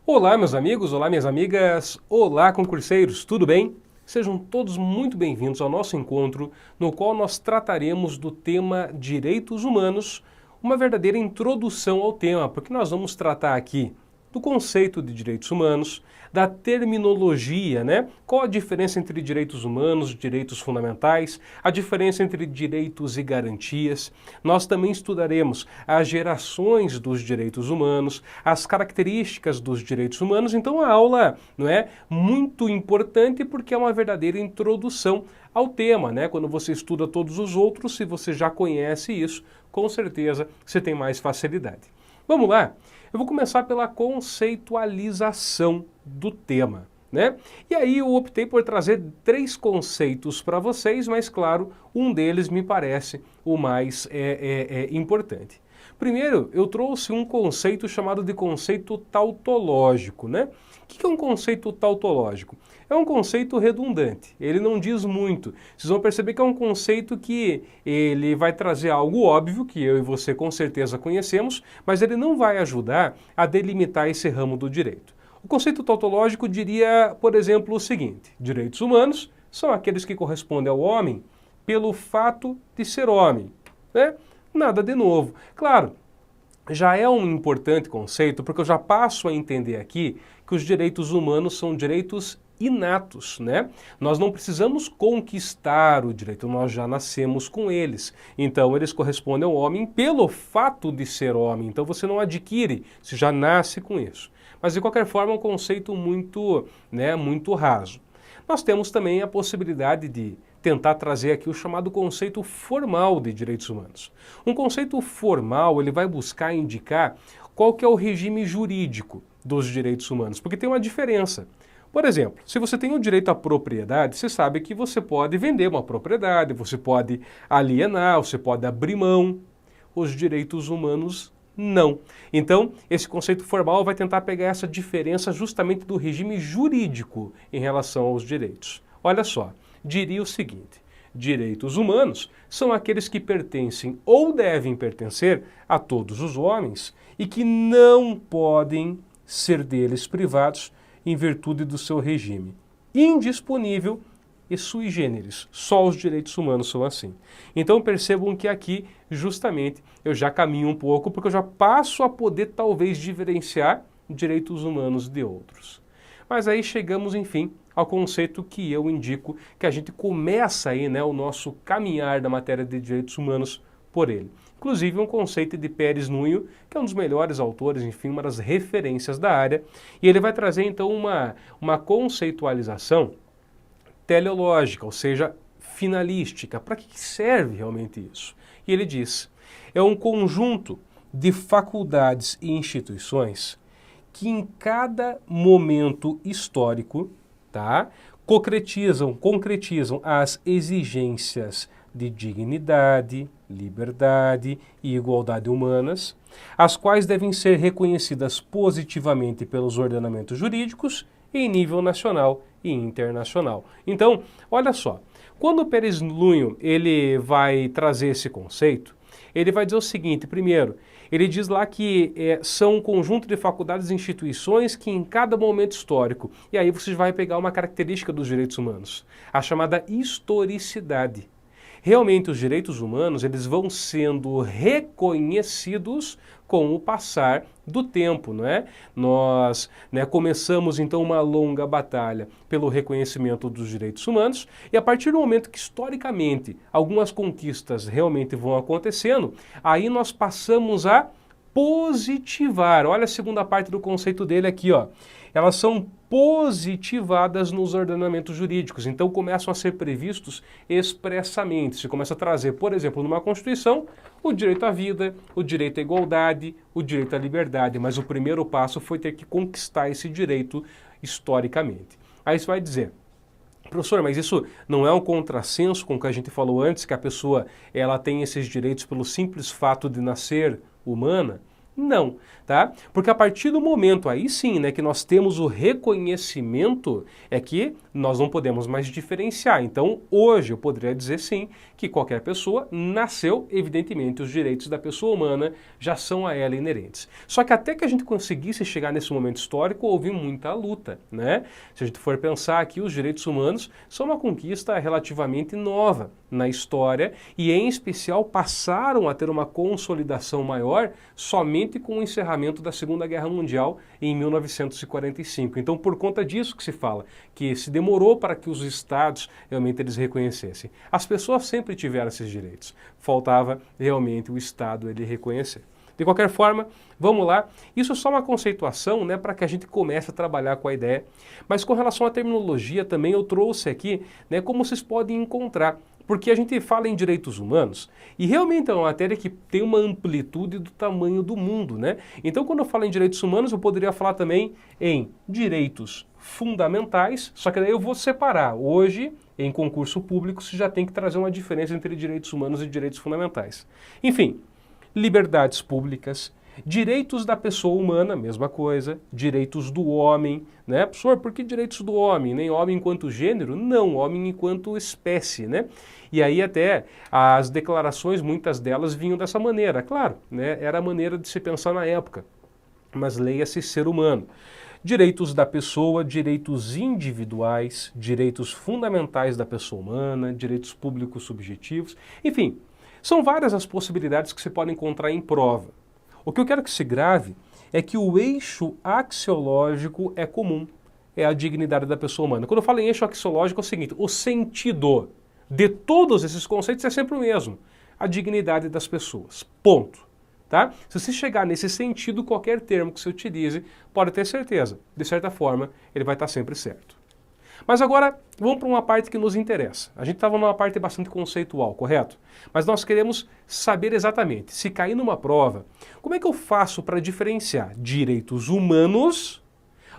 Olá, meus amigos, olá, minhas amigas, olá, concurseiros, tudo bem? Sejam todos muito bem-vindos ao nosso encontro, no qual nós trataremos do tema Direitos Humanos, uma verdadeira introdução ao tema, porque nós vamos tratar aqui do conceito de direitos humanos, da terminologia, né? Qual a diferença entre direitos humanos e direitos fundamentais, a diferença entre direitos e garantias. Nós também estudaremos as gerações dos direitos humanos, as características dos direitos humanos. Então a aula, não é, muito importante porque é uma verdadeira introdução ao tema, né? Quando você estuda todos os outros, se você já conhece isso, com certeza você tem mais facilidade. Vamos lá? Eu vou começar pela conceitualização do tema, né? E aí eu optei por trazer 3 conceitos para vocês, mas claro, um deles me parece o mais importante. Primeiro, eu trouxe um conceito chamado de conceito tautológico, né? O que é um conceito tautológico? É um conceito redundante, ele não diz muito. Vocês vão perceber que é um conceito que ele vai trazer algo óbvio, que eu e você com certeza conhecemos, mas ele não vai ajudar a delimitar esse ramo do direito. O conceito tautológico diria, por exemplo, o seguinte: direitos humanos são aqueles que correspondem ao homem pelo fato de ser homem, né? Nada de novo. Claro, já é um importante conceito, porque eu já passo a entender aqui que os direitos humanos são direitos inatos, né? Nós não precisamos conquistar o direito, nós já nascemos com eles. Então, eles correspondem ao homem pelo fato de ser homem. Então, você não adquire, você já nasce com isso. Mas, de qualquer forma, é um conceito muito, né, muito raso. Nós temos também a possibilidade de tentar trazer aqui o chamado conceito formal de direitos humanos. Um conceito formal, ele vai buscar indicar qual que é o regime jurídico dos direitos humanos, porque tem uma diferença. Por exemplo, se você tem o direito à propriedade, você sabe que você pode vender uma propriedade, você pode alienar, você pode abrir mão. Os direitos humanos não. Então, esse conceito formal vai tentar pegar essa diferença justamente do regime jurídico em relação aos direitos. Olha só, diria o seguinte: direitos humanos são aqueles que pertencem ou devem pertencer a todos os homens e que não podem ser deles privados em virtude do seu regime indisponível e sui generis. Só os direitos humanos são assim. Então percebam que aqui, justamente, eu já caminho um pouco, porque eu já passo a poder talvez diferenciar direitos humanos de outros. Mas aí chegamos, enfim, ao conceito que eu indico, que a gente começa aí, né, o nosso caminhar da matéria de direitos humanos por ele. Inclusive um conceito de Pérez Nuño, que é um dos melhores autores, enfim, uma das referências da área, e ele vai trazer então uma conceitualização teleológica, ou seja, finalística. Para que serve realmente isso? E ele diz: é um conjunto de faculdades e instituições que em cada momento histórico, tá, concretizam as exigências de dignidade, liberdade e igualdade humanas, as quais devem ser reconhecidas positivamente pelos ordenamentos jurídicos em nível nacional e internacional. Então, olha só, quando o Pérez Nuño ele vai trazer esse conceito, ele vai dizer o seguinte: primeiro, ele diz lá que são um conjunto de faculdades e instituições que em cada momento histórico, e aí você vai pegar uma característica dos direitos humanos, a chamada historicidade. Realmente os direitos humanos eles vão sendo reconhecidos com o passar do tempo, não é? Nós, né, começamos então uma longa batalha pelo reconhecimento dos direitos humanos e a partir do momento que historicamente algumas conquistas realmente vão acontecendo, aí nós passamos a positivar. Olha a segunda parte do conceito dele aqui, ó. Elas são positivadas nos ordenamentos jurídicos, então começam a ser previstos expressamente. Se começa a trazer, por exemplo, numa Constituição, o direito à vida, o direito à igualdade, o direito à liberdade, mas o primeiro passo foi ter que conquistar esse direito historicamente. Aí você vai dizer: professor, mas isso não é um contrassenso com o que a gente falou antes, que a pessoa ela tem esses direitos pelo simples fato de nascer humana? Não, tá? Porque a partir do momento, aí sim, né, que nós temos o reconhecimento, é que nós não podemos mais diferenciar. Então, hoje eu poderia dizer sim, que qualquer pessoa nasceu, evidentemente, os direitos da pessoa humana já são a ela inerentes. Só que até que a gente conseguisse chegar nesse momento histórico, houve muita luta, né? Se a gente for pensar aqui, os direitos humanos são uma conquista relativamente nova na história e, em especial, passaram a ter uma consolidação maior somente com o encerramento da Segunda Guerra Mundial em 1945. Então, por conta disso que se fala, que se demorou para que os estados realmente eles reconhecessem. As pessoas sempre tiveram esses direitos, faltava realmente o Estado ele reconhecer. De qualquer forma, vamos lá. Isso é só uma conceituação, né, para que a gente comece a trabalhar com a ideia. Mas com relação à terminologia também eu trouxe aqui, né, como vocês podem encontrar. Porque a gente fala em direitos humanos e realmente é uma matéria que tem uma amplitude do tamanho do mundo, né? Então, quando eu falo em direitos humanos, eu poderia falar também em direitos fundamentais, só que daí eu vou separar. Hoje, em concurso público, você já tem que trazer uma diferença entre direitos humanos e direitos fundamentais. Enfim, liberdades públicas, direitos da pessoa humana, mesma coisa, direitos do homem, né? Professor, por que direitos do homem? Nem homem enquanto gênero? Não, homem enquanto espécie, né? E aí até as declarações, muitas delas vinham dessa maneira, claro, né? Era a maneira de se pensar na época, mas leia-se ser humano. Direitos da pessoa, direitos individuais, direitos fundamentais da pessoa humana, direitos públicos subjetivos, enfim, são várias as possibilidades que se pode encontrar em prova. O que eu quero que se grave é que o eixo axiológico é comum, é a dignidade da pessoa humana. Quando eu falo em eixo axiológico é o seguinte, o sentido de todos esses conceitos é sempre o mesmo, a dignidade das pessoas, ponto. Tá? Se você chegar nesse sentido, qualquer termo que você utilize, pode ter certeza, de certa forma, ele vai estar sempre certo. Mas agora, vamos para uma parte que nos interessa. A gente estava numa parte bastante conceitual, correto? Mas nós queremos saber exatamente, se cair numa prova, como é que eu faço para diferenciar direitos humanos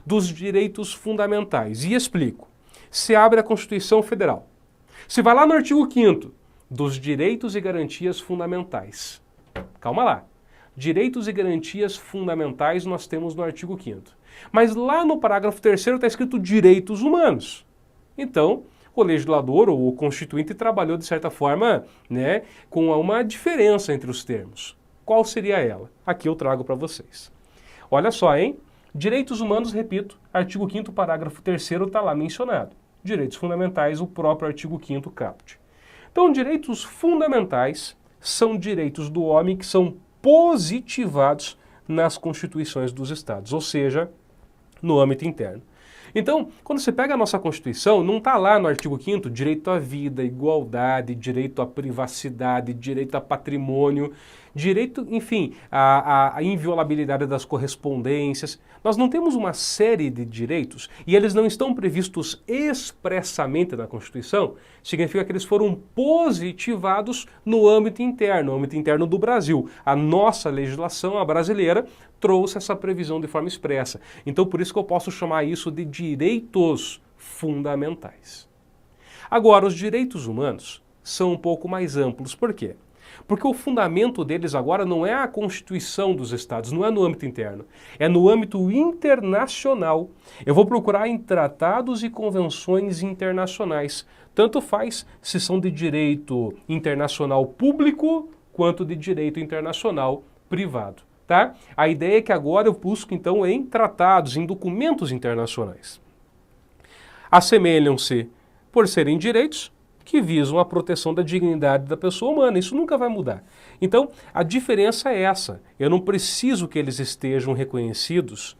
dos direitos fundamentais? E explico. Se abre a Constituição Federal. Se vai lá no artigo 5º, dos direitos e garantias fundamentais. Calma lá. Direitos e garantias fundamentais nós temos no artigo 5º. Mas lá no parágrafo 3º está escrito direitos humanos. Então, o legislador ou o constituinte trabalhou de certa forma, né, com uma diferença entre os termos. Qual seria ela? Aqui eu trago para vocês. Olha só, hein? Direitos humanos, repito, artigo 5º, parágrafo 3º está lá mencionado. Direitos fundamentais, o próprio artigo 5º caput. Então, direitos fundamentais são direitos do homem que são positivados nas constituições dos estados, ou seja, no âmbito interno. Então, quando você pega a nossa Constituição, não está lá no artigo 5º direito à vida, igualdade, direito à privacidade, direito a patrimônio, direito, enfim, a inviolabilidade das correspondências. Nós não temos uma série de direitos e eles não estão previstos expressamente na Constituição, significa que eles foram positivados no âmbito interno do Brasil. A nossa legislação, a brasileira, trouxe essa previsão de forma expressa. Então, por isso que eu posso chamar isso de direitos fundamentais. Agora, os direitos humanos são um pouco mais amplos. Por quê? Porque o fundamento deles agora não é a Constituição dos Estados, não é no âmbito interno, é no âmbito internacional. Eu vou procurar em tratados e convenções internacionais. Tanto faz se são de direito internacional público quanto de direito internacional privado. Tá? A ideia é que agora eu busco então em tratados, em documentos internacionais. Assemelham-se por serem direitos que visam a proteção da dignidade da pessoa humana. Isso nunca vai mudar. Então, a diferença é essa. Eu não preciso que eles estejam reconhecidos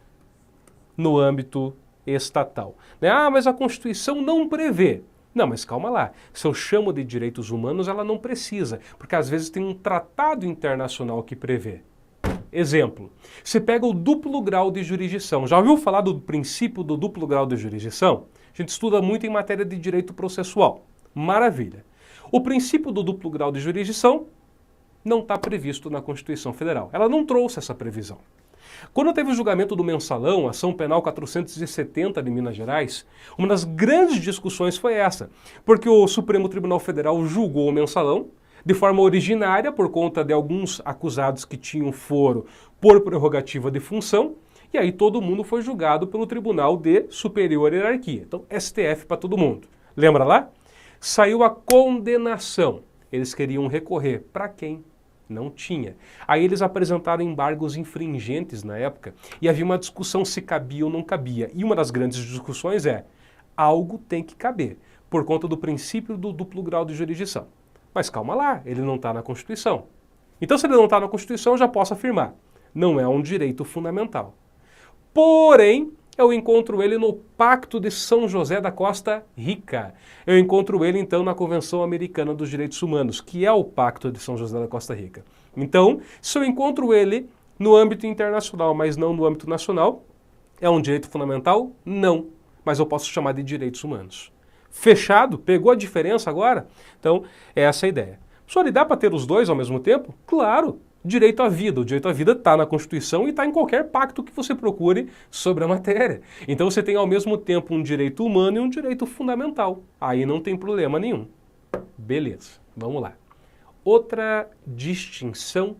no âmbito estatal. Né? Ah, mas a Constituição não prevê. Não, mas calma lá. Se eu chamo de direitos humanos, ela não precisa, porque às vezes tem um tratado internacional que prevê. Exemplo, você pega o duplo grau de jurisdição. Já ouviu falar do princípio do duplo grau de jurisdição? A gente estuda muito em matéria de direito processual. Maravilha. O princípio do duplo grau de jurisdição não está previsto na Constituição Federal. Ela não trouxe essa previsão. Quando teve o julgamento do Mensalão, ação penal 470 de Minas Gerais, uma das grandes discussões foi essa, porque o Supremo Tribunal Federal julgou o Mensalão de forma originária por conta de alguns acusados que tinham foro por prerrogativa de função, e aí todo mundo foi julgado pelo Tribunal de Superior Hierarquia. Então, STF para todo mundo. Lembra lá? Saiu a condenação. Eles queriam recorrer. Para quem? Não tinha. Aí eles apresentaram embargos infringentes na época e havia uma discussão se cabia ou não cabia. E uma das grandes discussões é: algo tem que caber, por conta do princípio do duplo grau de jurisdição. Mas calma lá, ele não está na Constituição. Então, se ele não está na Constituição, eu já posso afirmar: não é um direito fundamental. Porém, eu encontro ele no Pacto de São José da Costa Rica. Eu encontro ele, então, na Convenção Americana dos Direitos Humanos, que é o Pacto de São José da Costa Rica. Então, se eu encontro ele no âmbito internacional, mas não no âmbito nacional, é um direito fundamental? Não. Mas eu posso chamar de direitos humanos. Fechado? Pegou a diferença agora? Então, é essa a ideia. Professor, e dá para ter os dois ao mesmo tempo? Claro! Direito à vida. O direito à vida está na Constituição e está em qualquer pacto que você procure sobre a matéria. Então você tem ao mesmo tempo um direito humano e um direito fundamental. Aí não tem problema nenhum. Beleza, vamos lá. Outra distinção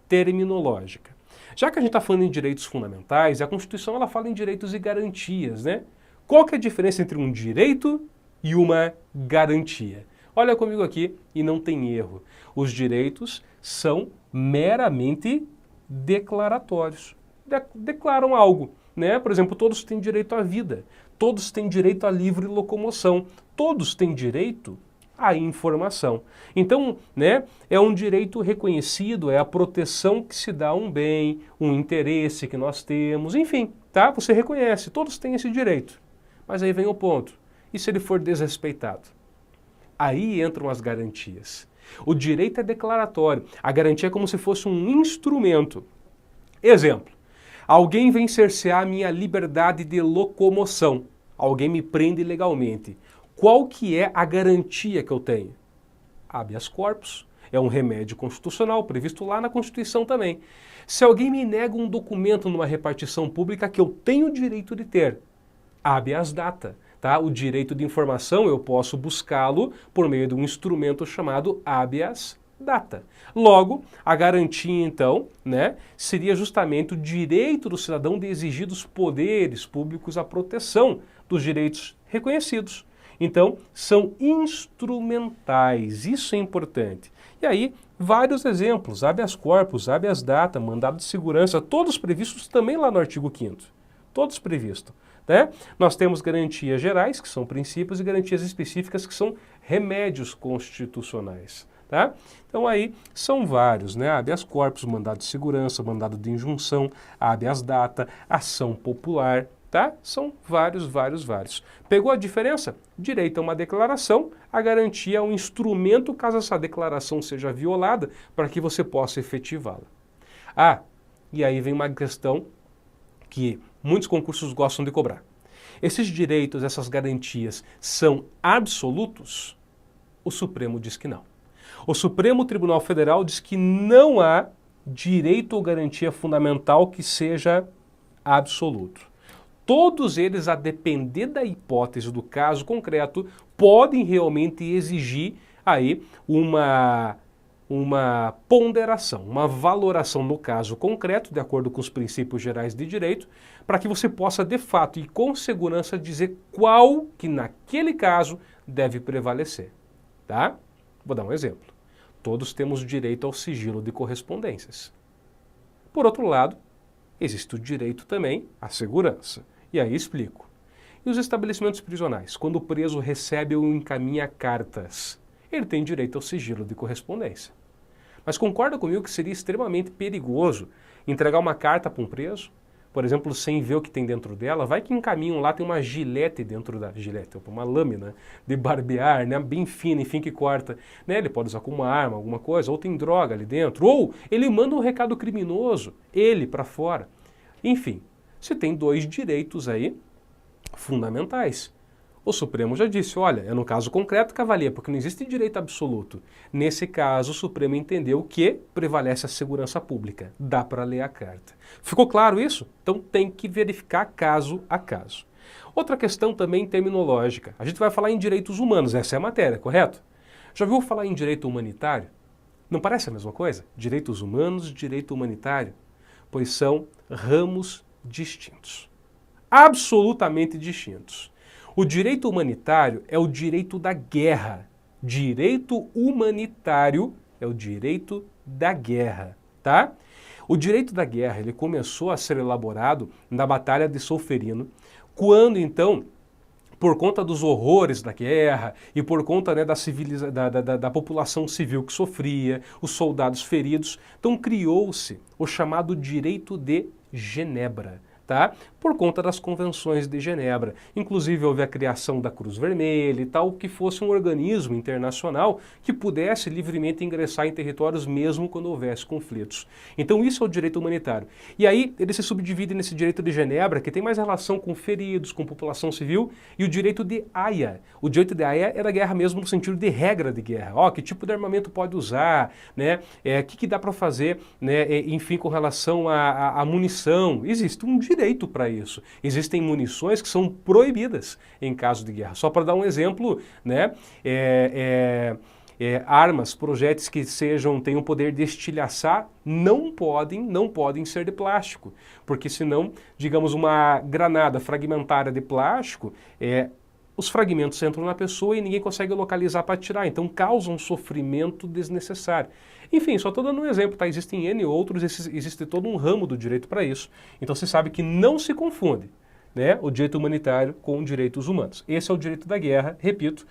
terminológica. Já que a gente está falando em direitos fundamentais, a Constituição ela fala em direitos e garantias, né? Qual que é a diferença entre um direito e uma garantia? Olha comigo aqui e não tem erro. Os direitos são meramente declaratórios. Declaram algo, né? Por exemplo, todos têm direito à vida, todos têm direito à livre locomoção, todos têm direito à informação. Então, né, é um direito reconhecido, é a proteção que se dá a um bem, um interesse que nós temos, enfim, tá? Você reconhece, todos têm esse direito. Mas aí vem o ponto. E se ele for desrespeitado? Aí entram as garantias. O direito é declaratório. A garantia é como se fosse um instrumento. Exemplo. Alguém vem cercear a minha liberdade de locomoção. Alguém me prende ilegalmente. Qual que é a garantia que eu tenho? Habeas corpus. É um remédio constitucional, previsto lá na Constituição também. Se alguém me nega um documento numa repartição pública que eu tenho o direito de ter, habeas data. Tá? O direito de informação eu posso buscá-lo por meio de um instrumento chamado habeas data. Logo, a garantia então, né, seria justamente o direito do cidadão de exigir dos poderes públicos a proteção dos direitos reconhecidos. Então, são instrumentais, isso é importante. E aí, vários exemplos, habeas corpus, habeas data, mandado de segurança, todos previstos também lá no artigo 5º. Todos previstos. Né? Nós temos garantias gerais, que são princípios, e garantias específicas, que são remédios constitucionais. Tá? Então aí são vários, né? Habeas corpus, mandado de segurança, mandado de injunção, habeas data, ação popular, tá? São vários. Pegou a diferença? Direito é uma declaração, a garantia é um instrumento caso essa declaração seja violada para que você possa efetivá-la. Ah, e aí vem uma questão que muitos concursos gostam de cobrar. Esses direitos, essas garantias são absolutos? O Supremo diz que não. O Supremo Tribunal Federal diz que não há direito ou garantia fundamental que seja absoluto. Todos eles, a depender da hipótese do caso concreto, podem realmente exigir aí uma ponderação, uma valoração no caso concreto, de acordo com os princípios gerais de direito, para que você possa, de fato e com segurança, dizer qual que naquele caso deve prevalecer. Tá? Vou dar um exemplo. Todos temos direito ao sigilo de correspondências. Por outro lado, existe o direito também à segurança. E aí explico. E os estabelecimentos prisionais? Quando o preso recebe ou encaminha cartas, ele tem direito ao sigilo de correspondência. Mas concorda comigo que seria extremamente perigoso entregar uma carta para um preso, por exemplo, sem ver o que tem dentro dela? Vai que encaminham lá, tem uma gilete dentro da gilete, uma lâmina de barbear, né, bem fina, enfim, que corta. Né, ele pode usar como uma arma, alguma coisa, ou tem droga ali dentro, ou ele manda um recado criminoso, ele para fora. Enfim, você tem dois direitos aí fundamentais. O Supremo já disse, olha, é no caso concreto que avalia, porque não existe direito absoluto. Nesse caso, o Supremo entendeu que prevalece a segurança pública. Dá para ler a carta. Ficou claro isso? Então tem que verificar caso a caso. Outra questão também terminológica. A gente vai falar em direitos humanos, essa é a matéria, correto? Já ouviu falar em direito humanitário? Não parece a mesma coisa? Direitos humanos, direito humanitário. pois são ramos distintos. Absolutamente distintos. O direito humanitário é o direito da guerra. Direito humanitário é o direito da guerra, tá? O direito da guerra, ele começou a ser elaborado na Batalha de Solferino, quando então, por conta dos horrores da guerra e por conta, né, da população civil que sofria, os soldados feridos, então criou-se o chamado direito de Genebra, tá? Por conta das convenções de Genebra. Inclusive houve a criação da Cruz Vermelha e tal, que fosse um organismo internacional que pudesse livremente ingressar em territórios mesmo quando houvesse conflitos. Então isso é o direito humanitário. E aí ele se subdivide nesse direito de Genebra, que tem mais relação com feridos, com população civil, e o direito de Haia. O direito de Haia é da guerra mesmo no sentido de regra de guerra. Ó, que tipo de armamento pode usar, né? Que dá para fazer, né? Enfim, com relação à munição. Existe um direito para isso. Existem munições que são proibidas em caso de guerra. Só para dar um exemplo, né? Armas, projéteis que tenham poder de estilhaçar, não podem ser de plástico. Porque senão, digamos, uma granada fragmentária de plástico, os fragmentos entram na pessoa e ninguém consegue localizar para atirar, então causa um sofrimento desnecessário. Enfim, só estou dando um exemplo, tá? Existem N outros, existe todo um ramo do direito para isso. Então você sabe que não se confunde, né, o direito humanitário com direitos humanos. Esse é o direito da guerra, repito,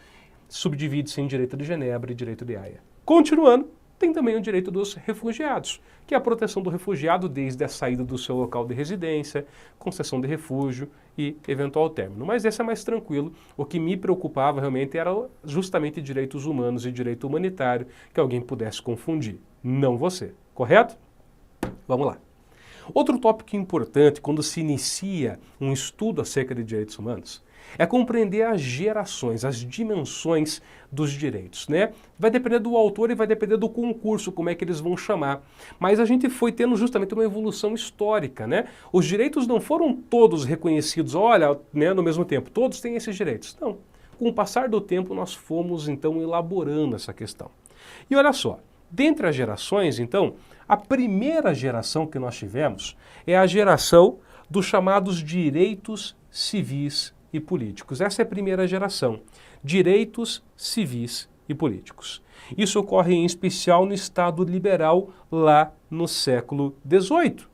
subdivide-se em direito de Genebra e direito de Haia. Continuando, tem também o direito dos refugiados, que é a proteção do refugiado desde a saída do seu local de residência, concessão de refúgio e eventual término. Mas esse é mais tranquilo. O que me preocupava realmente era justamente direitos humanos e direito humanitário, que alguém pudesse confundir. Não você, correto? Vamos lá. Outro tópico importante quando se inicia um estudo acerca de direitos humanos é compreender as gerações, as dimensões dos direitos, né? Vai depender do autor e vai depender do concurso, como é que eles vão chamar. Mas a gente foi tendo justamente uma evolução histórica, né? Os direitos não foram todos reconhecidos, olha, né, no mesmo tempo, todos têm esses direitos. Não. Com o passar do tempo, nós fomos, então, elaborando essa questão. E olha só, dentre as gerações, então, a primeira geração que nós tivemos é a geração dos chamados direitos civis e políticos. Essa é a primeira geração, direitos civis e políticos. Isso ocorre em especial no Estado liberal lá no século XVIII,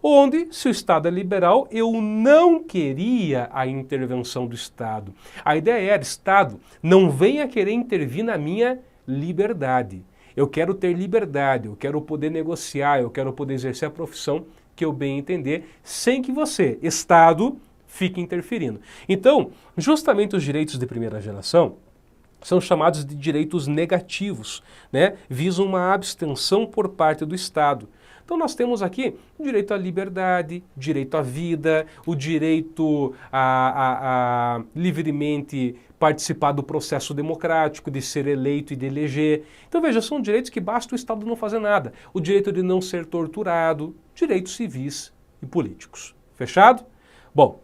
onde, se o Estado é liberal, eu não queria a intervenção do Estado. A ideia era, Estado, não venha querer intervir na minha liberdade. Eu quero ter liberdade, eu quero poder negociar, eu quero poder exercer a profissão que eu bem entender, sem que você, Estado, fique interferindo. Então, justamente os direitos de primeira geração são chamados de direitos negativos, né? Visam uma abstenção por parte do Estado. Então nós temos aqui o direito à liberdade, direito à vida, o direito a livremente participar do processo democrático, de ser eleito e de eleger. Então veja, são direitos que basta o Estado não fazer nada. O direito de não ser torturado, direitos civis e políticos. Fechado? Bom,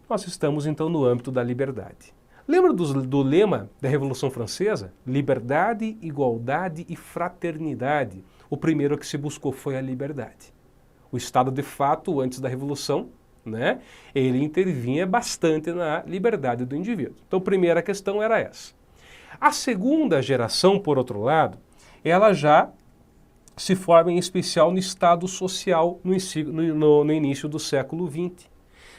nós estamos então no âmbito da liberdade. Lembra do lema da Revolução Francesa? Liberdade, igualdade e fraternidade. O primeiro que se buscou foi a liberdade. O Estado, de fato, antes da Revolução, né, ele intervinha bastante na liberdade do indivíduo. Então, a primeira questão era essa. A segunda geração, por outro lado, ela já se forma em especial no Estado social no início do século XX.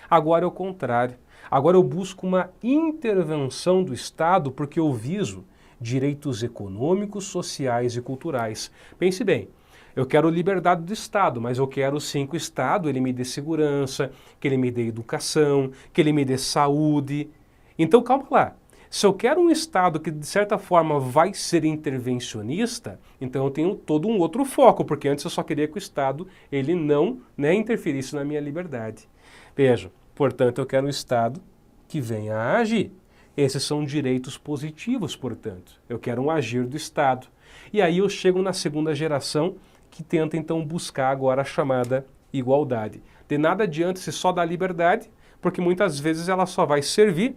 Agora é o contrário. Agora eu busco uma intervenção do Estado porque eu viso direitos econômicos, sociais e culturais. Pense bem, eu quero liberdade do Estado, mas eu quero sim que o Estado ele me dê segurança, que ele me dê educação, que ele me dê saúde. Então calma lá. Se eu quero um Estado que de certa forma vai ser intervencionista, então eu tenho todo um outro foco, porque antes eu só queria que o Estado ele não, né, interferisse na minha liberdade. Veja, portanto, eu quero um Estado que venha a agir. Esses são direitos positivos, portanto. Eu quero um agir do Estado. E aí eu chego na segunda geração que tenta então buscar agora a chamada igualdade. De nada adianta se só dar liberdade, porque muitas vezes ela só vai servir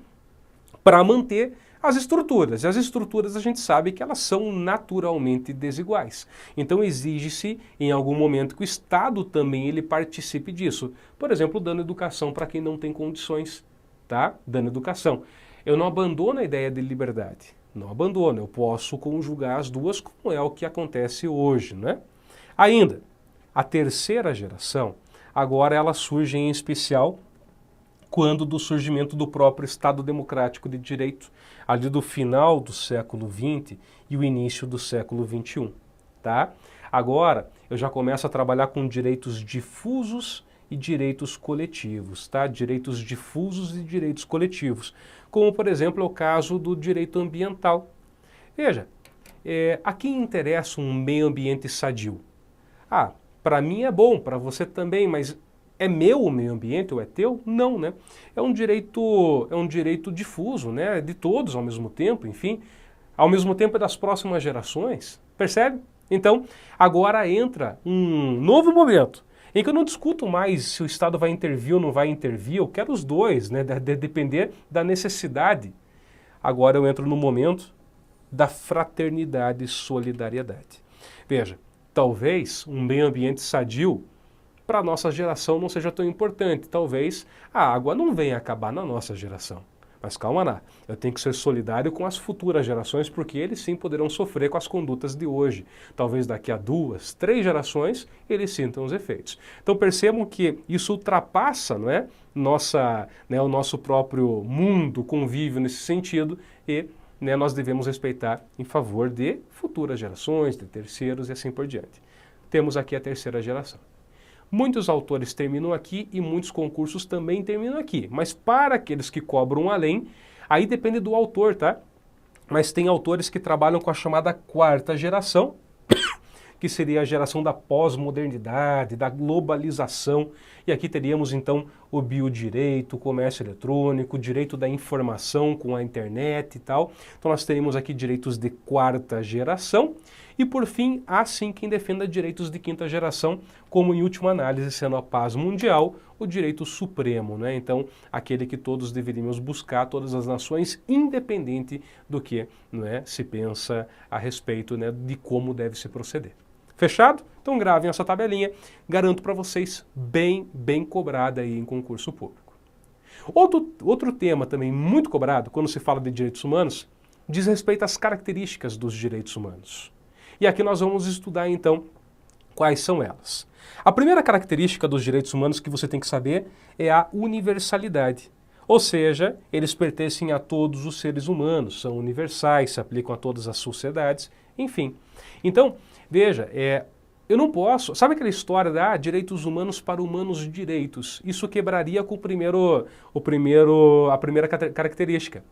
para manter as estruturas. E as estruturas a gente sabe que elas são naturalmente desiguais. Então exige-se, em algum momento, que o Estado também ele participe disso. Por exemplo, dando educação para quem não tem condições, tá? Dando educação. Eu não abandono a ideia de liberdade. Não abandono. Eu posso conjugar as duas, como é o que acontece hoje, né? Ainda, a terceira geração, agora ela surge em especial quando do surgimento do próprio Estado Democrático de Direito, ali do final do século XX e o início do século XXI, tá? Agora, eu já começo a trabalhar com direitos difusos e direitos coletivos, tá? Direitos difusos e direitos coletivos, como, por exemplo, é o caso do direito ambiental. Veja, a quem interessa um meio ambiente sadio? Ah, para mim é bom, para você também, mas é meu o meio ambiente ou é teu? Não, né? É um direito difuso, né? De todos ao mesmo tempo, enfim. Ao mesmo tempo é das próximas gerações, percebe? Então, agora entra um novo momento, em que eu não discuto mais se o Estado vai intervir ou não vai intervir, eu quero os dois, né? De depender da necessidade. Agora eu entro no momento da fraternidade e solidariedade. Veja, talvez um meio ambiente sadio para a nossa geração não seja tão importante. Talvez a água não venha acabar na nossa geração. Mas calma lá, eu tenho que ser solidário com as futuras gerações, porque eles sim poderão sofrer com as condutas de hoje. Talvez daqui a 2, 3 gerações eles sintam os efeitos. Então percebam que isso ultrapassa, não é, o nosso próprio mundo, convívio nesse sentido, e nós devemos respeitar em favor de futuras gerações, de terceiros e assim por diante. Temos aqui a terceira geração. Muitos autores terminam aqui e muitos concursos também terminam aqui. Mas para aqueles que cobram além, aí depende do autor, tá? Mas tem autores que trabalham com a chamada quarta geração, que seria a geração da pós-modernidade, da globalização. E aqui teríamos então o biodireito, o comércio eletrônico, o direito da informação com a internet e tal. Então nós teríamos aqui direitos de quarta geração. E por fim, há sim quem defenda direitos de quinta geração, como em última análise, sendo a paz mundial, o direito supremo, né? Então, aquele que todos deveríamos buscar, todas as nações, independente do que, não é, se pensa a respeito, né, de como deve se proceder. Fechado? Então gravem essa tabelinha, garanto para vocês bem cobrada aí em concurso público. Outro tema também muito cobrado, quando se fala de direitos humanos, diz respeito às características dos direitos humanos. E aqui nós vamos estudar, então, quais são elas. A primeira característica dos direitos humanos que você tem que saber é a universalidade. Ou seja, eles pertencem a todos os seres humanos, são universais, se aplicam a todas as sociedades, enfim. Então, veja, eu não posso... Sabe aquela história de direitos humanos para humanos direitos? Isso quebraria com a primeira característica.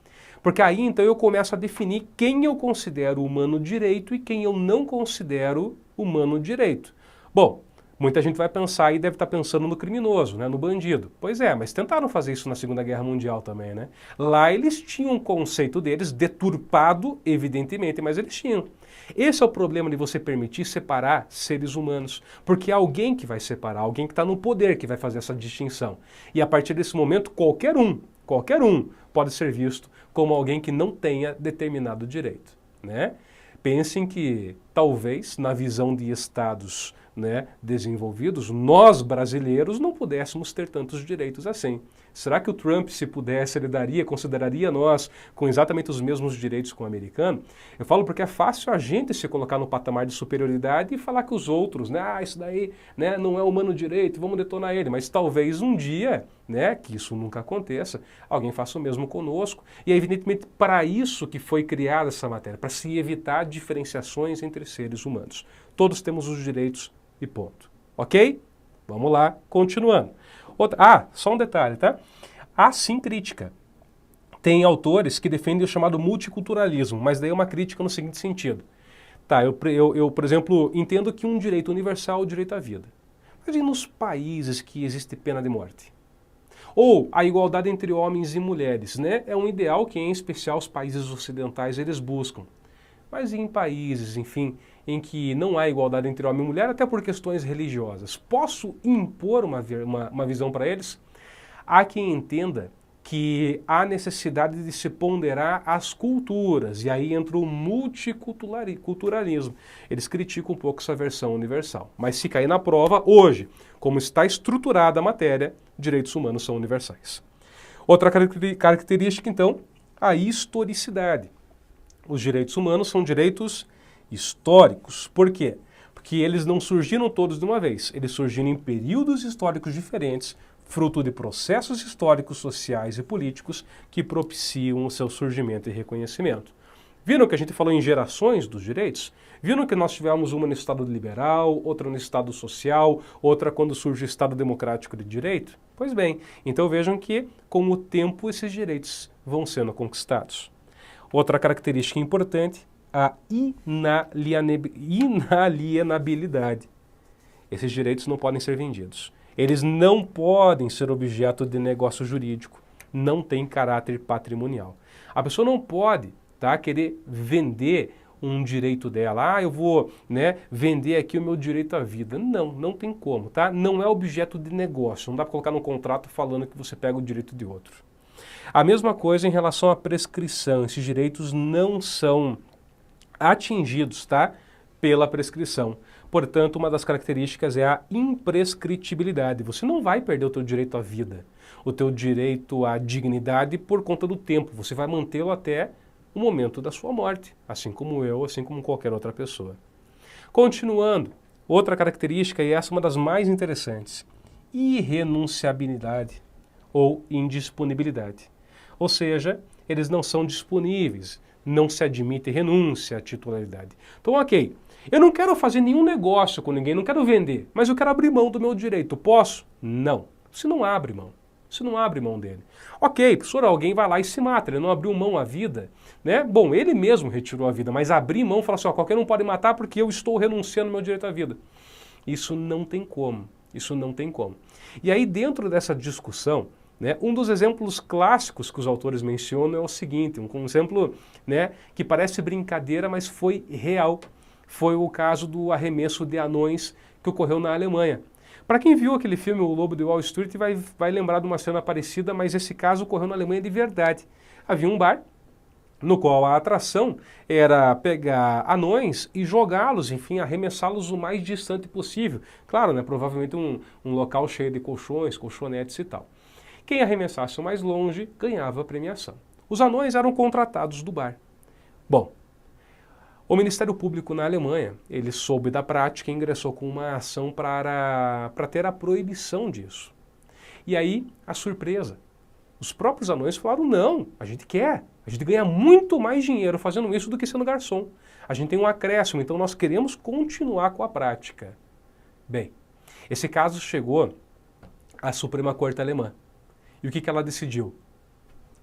Porque aí, então, eu começo a definir quem eu considero humano direito e quem eu não considero humano direito. Bom, muita gente vai pensar e deve estar pensando no criminoso, né, no bandido. Pois é, mas tentaram fazer isso na Segunda Guerra Mundial também, né? Lá eles tinham um conceito deles, deturpado, evidentemente, mas eles tinham. Esse é o problema de você permitir separar seres humanos, porque é alguém que vai separar, alguém que está no poder que vai fazer essa distinção. E a partir desse momento, qualquer um pode ser visto como alguém que não tenha determinado direito, né? Pensem que, talvez, na visão de estados, né, desenvolvidos, nós brasileiros não pudéssemos ter tantos direitos assim. Será que o Trump, se pudesse, ele consideraria nós com exatamente os mesmos direitos com o americano? Eu falo porque é fácil a gente se colocar no patamar de superioridade e falar que os outros, né, isso daí, né, não é humano direito, vamos detonar ele. Mas talvez um dia, né, que isso nunca aconteça, alguém faça o mesmo conosco. E é evidentemente para isso que foi criada essa matéria, para se evitar diferenciações entre seres humanos. Todos temos os direitos e ponto. Ok? Vamos lá, continuando. Só um detalhe, tá? Há sim crítica. Tem autores que defendem o chamado multiculturalismo, mas daí é uma crítica no seguinte sentido. Tá, eu, por exemplo, entendo que um direito universal é o direito à vida. Mas e nos países que existe pena de morte? Ou a igualdade entre homens e mulheres, né? É um ideal que, em especial, os países ocidentais eles buscam. Mas em países, enfim, em que não há igualdade entre homem e mulher, até por questões religiosas, posso impor uma visão para eles? Há quem entenda que há necessidade de se ponderar as culturas, e aí entra o multiculturalismo. Eles criticam um pouco essa versão universal. Mas se cair na prova, hoje, como está estruturada a matéria, direitos humanos são universais. Outra característica, então, a historicidade. Os direitos humanos são direitos históricos. Por quê? Porque eles não surgiram todos de uma vez. Eles surgiram em períodos históricos diferentes, fruto de processos históricos, sociais e políticos que propiciam o seu surgimento e reconhecimento. Viram que a gente falou em gerações dos direitos? Viram que nós tivemos uma no Estado liberal, outra no Estado social, outra quando surge o Estado democrático de direito? Pois bem, então vejam que com o tempo esses direitos vão sendo conquistados. Outra característica importante, a inalienabilidade. Esses direitos não podem ser vendidos. Eles não podem ser objeto de negócio jurídico, não tem caráter patrimonial. A pessoa não pode querer vender um direito dela. Eu vou vender aqui o meu direito à vida. Não, não tem como, tá? Não é objeto de negócio, não dá para colocar num contrato falando que você pega o direito de outro. A mesma coisa em relação à prescrição, esses direitos não são atingidos, pela prescrição. Portanto, uma das características é a imprescritibilidade. Você não vai perder o teu direito à vida, o teu direito à dignidade por conta do tempo. Você vai mantê-lo até o momento da sua morte, assim como eu, assim como qualquer outra pessoa. Continuando, outra característica, e essa é uma das mais interessantes, irrenunciabilidade ou indisponibilidade. Ou seja, eles não são disponíveis, não se admite renúncia à titularidade. Então, ok, eu não quero fazer nenhum negócio com ninguém, não quero vender, mas eu quero abrir mão do meu direito. Posso? Não. Você não abre mão. Você não abre mão dele. Ok, professor, alguém vai lá e se mata, ele não abriu mão à vida, Bom, ele mesmo retirou a vida, mas abrir mão e falar assim, qualquer um pode matar porque eu estou renunciando ao meu direito à vida. Isso não tem como, isso não tem como. E aí dentro dessa discussão, um dos exemplos clássicos que os autores mencionam é o seguinte, um exemplo que parece brincadeira, mas foi real. Foi o caso do arremesso de anões que ocorreu na Alemanha. Para quem viu aquele filme O Lobo de Wall Street vai lembrar de uma cena parecida, mas esse caso ocorreu na Alemanha de verdade. Havia um bar no qual a atração era pegar anões e jogá-los, enfim, arremessá-los o mais distante possível. Claro, provavelmente um local cheio de colchões, colchonetes e tal. Quem arremessasse o mais longe ganhava a premiação. Os anões eram contratados do bar. Bom, o Ministério Público na Alemanha, ele soube da prática e ingressou com uma ação para ter a proibição disso. E aí, a surpresa. Os próprios anões falaram, não, a gente quer. A gente ganha muito mais dinheiro fazendo isso do que sendo garçom. A gente tem um acréscimo, então nós queremos continuar com a prática. Bem, esse caso chegou à Suprema Corte Alemã. E o que ela decidiu?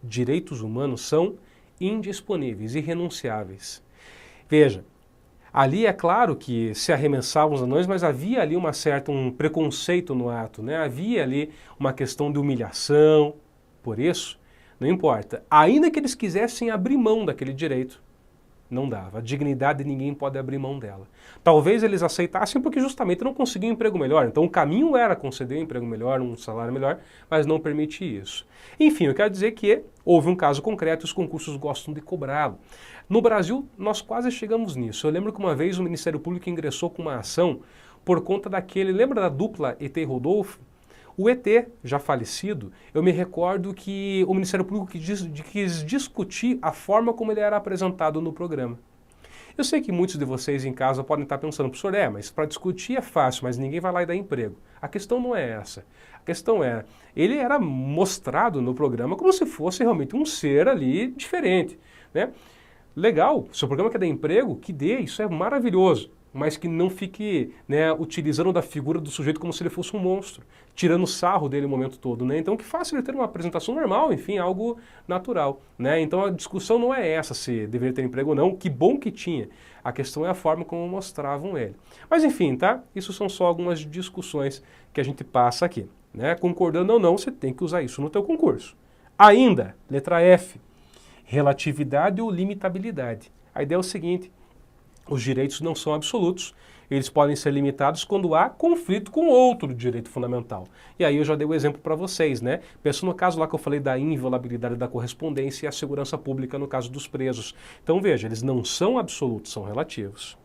Direitos humanos são indisponíveis, irrenunciáveis. Veja, ali é claro que se arremessavam os anões, mas havia ali um preconceito no ato, Havia ali uma questão de humilhação. Por isso, não importa. Ainda que eles quisessem abrir mão daquele direito, não dava. A dignidade ninguém pode abrir mão dela. Talvez eles aceitassem porque justamente não conseguiam um emprego melhor. Então o caminho era conceder um emprego melhor, um salário melhor, mas não permitir isso. Enfim, eu quero dizer que houve um caso concreto e os concursos gostam de cobrá-lo. No Brasil, nós quase chegamos nisso. Eu lembro que uma vez o Ministério Público ingressou com uma ação por conta daquele... Lembra da dupla ET e Rodolfo? O ET, já falecido, eu me recordo que o Ministério Público quis discutir a forma como ele era apresentado no programa. Eu sei que muitos de vocês em casa podem estar pensando, professor, mas para discutir é fácil, mas ninguém vai lá e dá emprego. A questão não é essa. A questão é, ele era mostrado no programa como se fosse realmente um ser ali diferente, Legal, se o programa quer dar emprego, que dê, isso é maravilhoso. Mas que não fique utilizando da figura do sujeito como se ele fosse um monstro, tirando sarro dele o momento todo. Então que faça ele ter uma apresentação normal, enfim, algo natural. Então a discussão não é essa, se deveria ter emprego ou não, que bom que tinha. A questão é a forma como mostravam ele. Mas enfim, isso são só algumas discussões que a gente passa aqui. Concordando ou não, você tem que usar isso no teu concurso. Ainda, letra F, relatividade ou limitabilidade. A ideia é o seguinte, os direitos não são absolutos, eles podem ser limitados quando há conflito com outro direito fundamental. E aí eu já dei o exemplo para vocês, né? Pensa no caso lá que eu falei da inviolabilidade da correspondência e a segurança pública no caso dos presos. Então veja, eles não são absolutos, são relativos.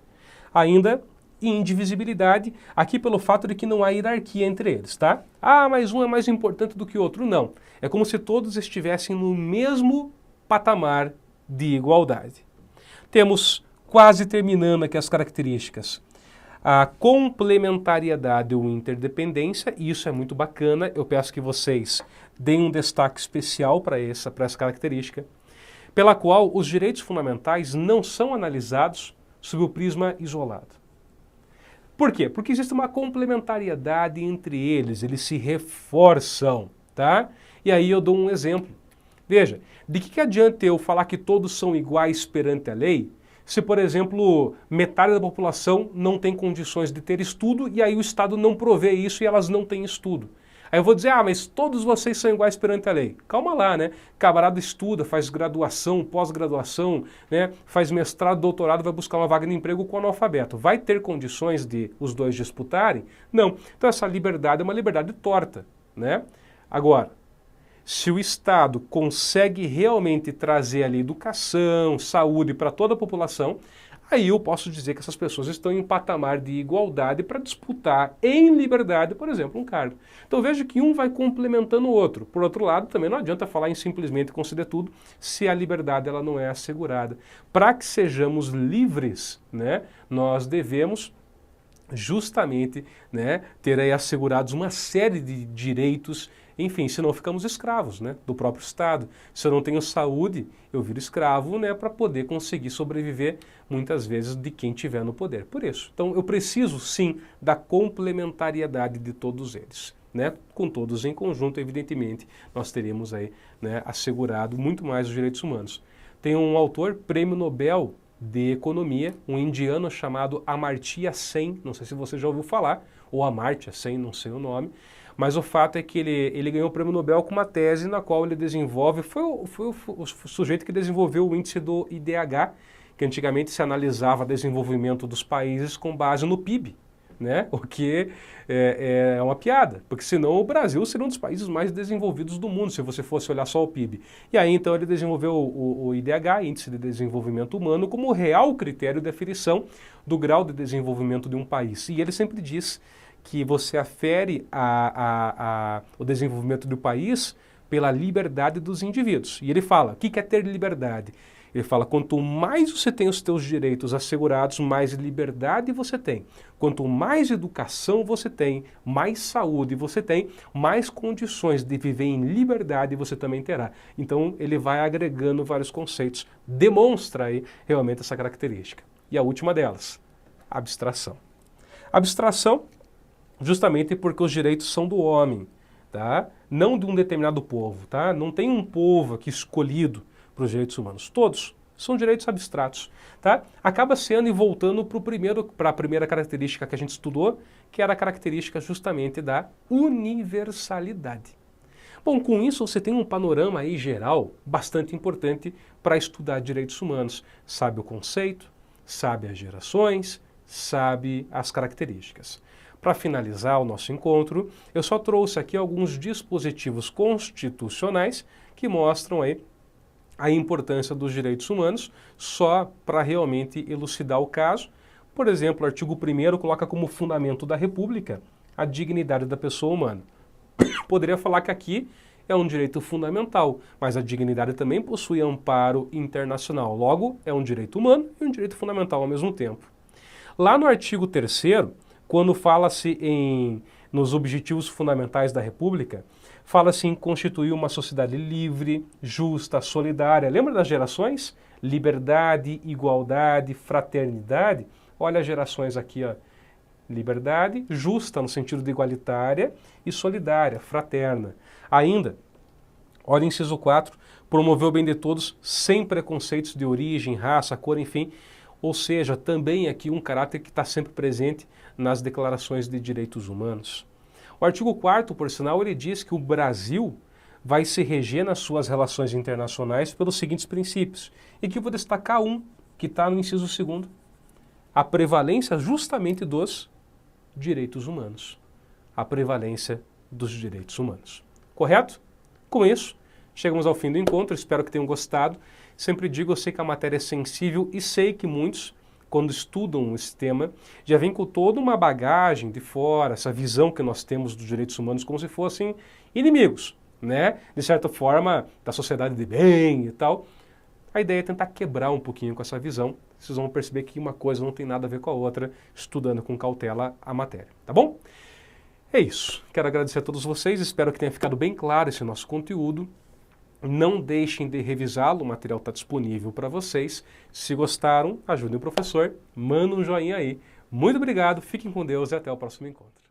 Ainda, indivisibilidade, aqui pelo fato de que não há hierarquia entre eles, tá? Ah, mas um é mais importante do que o outro. Não. É como se todos estivessem no mesmo patamar de igualdade. Temos, quase terminando aqui as características, a complementariedade ou interdependência, e isso é muito bacana, eu peço que vocês deem um destaque especial para essa característica, pela qual os direitos fundamentais não são analisados sob o prisma isolado. Por quê? Porque existe uma complementariedade entre eles se reforçam, tá? E aí eu dou um exemplo. Veja, de que adianta eu falar que todos são iguais perante a lei, se, por exemplo, metade da população não tem condições de ter estudo e aí o Estado não provê isso e elas não têm estudo? Aí eu vou dizer, ah, mas todos vocês são iguais perante a lei. Calma lá, né? Camarada estuda, faz graduação, pós-graduação, né? Faz mestrado, doutorado, vai buscar uma vaga de emprego com analfabeto. Vai ter condições de os dois disputarem? Não. Então essa liberdade é uma liberdade torta, né? Agora, se o Estado consegue realmente trazer ali educação, saúde para toda a população, aí eu posso dizer que essas pessoas estão em patamar de igualdade para disputar em liberdade, por exemplo, um cargo. Então veja que um vai complementando o outro. Por outro lado, também não adianta falar em simplesmente conceder tudo se a liberdade ela não é assegurada. Para que sejamos livres, né, nós devemos justamente, né, ter aí assegurados uma série de direitos. Enfim, senão ficamos escravos, né, do próprio Estado. Se eu não tenho saúde, eu viro escravo, né, para poder conseguir sobreviver, muitas vezes, de quem tiver no poder. Por isso, então eu preciso, sim, da complementariedade de todos eles. Né? Com todos em conjunto, evidentemente, nós teremos aí, né, assegurado muito mais os direitos humanos. Tem um autor, prêmio Nobel de Economia, um indiano chamado Amartya Sen, não sei se você já ouviu falar, ou Amartya Sen, não sei o nome, mas o fato é que ele ganhou o prêmio Nobel com uma tese na qual ele desenvolve, foi o sujeito que desenvolveu o índice do IDH, que antigamente se analisava o desenvolvimento dos países com base no PIB, né? O que é uma piada, porque senão o Brasil seria um dos países mais desenvolvidos do mundo, se você fosse olhar só o PIB. E aí então ele desenvolveu o IDH, Índice de Desenvolvimento Humano, como real critério de aferição do grau de desenvolvimento de um país. E ele sempre diz que você afere o desenvolvimento do país pela liberdade dos indivíduos. E ele fala, o que é ter liberdade? Ele fala, quanto mais você tem os teus direitos assegurados, mais liberdade você tem. Quanto mais educação você tem, mais saúde você tem, mais condições de viver em liberdade você também terá. Então ele vai agregando vários conceitos, demonstra aí realmente essa característica. E a última delas, abstração. Abstração, justamente porque os direitos são do homem, tá? Não de um determinado povo, tá? Não tem um povo aqui escolhido para os direitos humanos. Todos são direitos abstratos, tá? Acaba sendo e voltando para a primeira característica que a gente estudou, que era a característica justamente da universalidade. Bom, com isso você tem um panorama aí geral bastante importante para estudar direitos humanos. Sabe o conceito, sabe as gerações, sabe as características. Para finalizar o nosso encontro, eu só trouxe aqui alguns dispositivos constitucionais que mostram aí a importância dos direitos humanos, só para realmente elucidar o caso. Por exemplo, o artigo 1º coloca como fundamento da República a dignidade da pessoa humana. Poderia falar que aqui é um direito fundamental, mas a dignidade também possui amparo internacional. Logo, é um direito humano e um direito fundamental ao mesmo tempo. Lá no artigo 3º, quando fala-se nos objetivos fundamentais da República, fala-se em constituir uma sociedade livre, justa, solidária. Lembra das gerações? Liberdade, igualdade, fraternidade. Olha as gerações aqui, ó. Liberdade, justa no sentido de igualitária e solidária, fraterna. Ainda, olha o inciso 4, promover o bem de todos sem preconceitos de origem, raça, cor, enfim. Ou seja, também aqui um caráter que está sempre presente nas declarações de direitos humanos. O artigo 4º, por sinal, ele diz que o Brasil vai se reger nas suas relações internacionais pelos seguintes princípios. E que eu vou destacar um, que está no inciso 2º. a prevalência justamente dos direitos humanos. A prevalência dos direitos humanos. Correto? Com isso, chegamos ao fim do encontro, espero que tenham gostado. Sempre digo, eu sei que a matéria é sensível e sei que muitos, quando estudam esse tema, já vêm com toda uma bagagem de fora, essa visão que nós temos dos direitos humanos como se fossem inimigos, né? De certa forma, da sociedade de bem e tal. A ideia é tentar quebrar um pouquinho com essa visão. Vocês vão perceber que uma coisa não tem nada a ver com a outra, estudando com cautela a matéria, tá bom? É isso. Quero agradecer a todos vocês, espero que tenha ficado bem claro esse nosso conteúdo. Não deixem de revisá-lo, o material está disponível para vocês. Se gostaram, ajudem o professor, manda um joinha aí. Muito obrigado, fiquem com Deus e até o próximo encontro.